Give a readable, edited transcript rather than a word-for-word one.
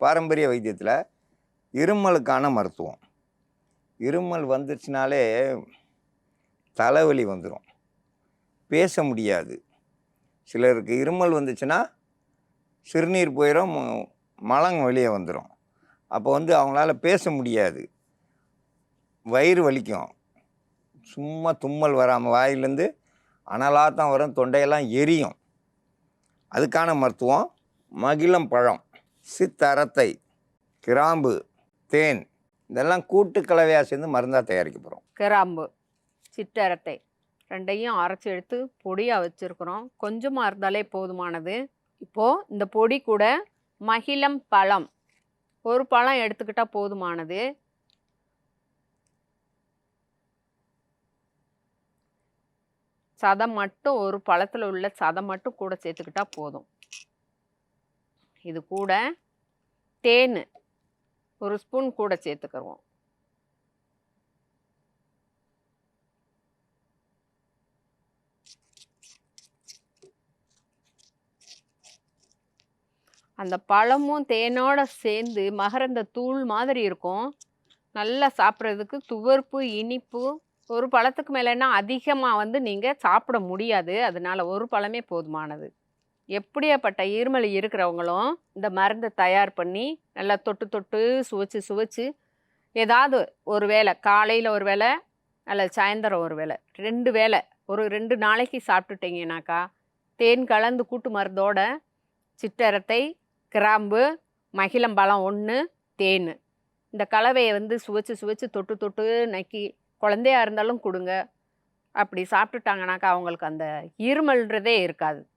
பாரம்பரிய வைத்தியத்தில் இருமலுக்கான மருத்துவம். இருமல் வந்துருச்சுனாலே தலைவலி வந்துடும், பேச முடியாது. சிலருக்கு இருமல் வந்துச்சுன்னா சிறுநீர் போயிடும், மலம் வெளியே வந்துடும். அப்போ அவங்களால பேச முடியாது, வயிறு வலிக்கும், சும்மா தும்மல் வராமல் வாயிலேருந்து அனலாக தான் வரும், தொண்டையெல்லாம் எரியும். அதுக்கான மருத்துவம் மகிழம் பழம், சித்தரத்தை, கிராம்பு, தேன் இதெல்லாம் கூட்டு கலவையாக சேர்ந்து மருந்தாக தயாரிக்க போகிறோம். கிராம்பு, சிற்றரத்தை ரெண்டையும் அரைச்சி எடுத்து பொடியாக வச்சுருக்குறோம். கொஞ்சமாக இருந்தாலே போதுமானது. இப்போது இந்த பொடி கூட மகிழம் பழம், ஒரு பழம் எடுத்துக்கிட்டால் போதுமானது. சதம் மட்டும், ஒரு பழத்தில் உள்ள சதம் மட்டும் கூட சேர்த்துக்கிட்டா போதும். இது கூட தேன் ஒரு ஸ்பூன் கூட சேர்த்துக்கிறோம். அந்த பழமும் தேனோட சேர்ந்து மகரந்த தூள் மாதிரி இருக்கும். நல்லா சாப்பிட்றதுக்கு துவர்ப்பு, இனிப்பு. ஒரு பழத்துக்கு மேலேன்னா அதிகமாக நீங்கள் சாப்பிட முடியாது. அதனால் ஒரு பழமே போதுமானது. எப்படியாப்பட்ட இருமல் இருக்கிறவங்களும் இந்த மருந்தை தயார் பண்ணி நல்லா தொட்டு தொட்டு சுவைச்சு சுவைச்சு ஏதாவது ஒரு வேளை, காலையில் ஒரு வேளை அல்லது சாயந்தரம் ஒரு வேளை, 2 வேளை ஒரு 2 நாளைக்கு சாப்பிட்டுட்டிங்கனாக்கா, தேன் கலந்து கூட்டு மருந்தோட சிற்றரத்தை, கிராம்பு, மகிழம்பழம் 1, தேன், இந்த கலவையை சுவைச்சு சுவைச்சு தொட்டு தொட்டு நக்கி குழந்தையா இருந்தாலும் கொடுங்க. அப்படி சாப்பிட்டுட்டாங்கனாக்கா அவங்களுக்கு அந்த இருமல்ன்றதே இருக்காது.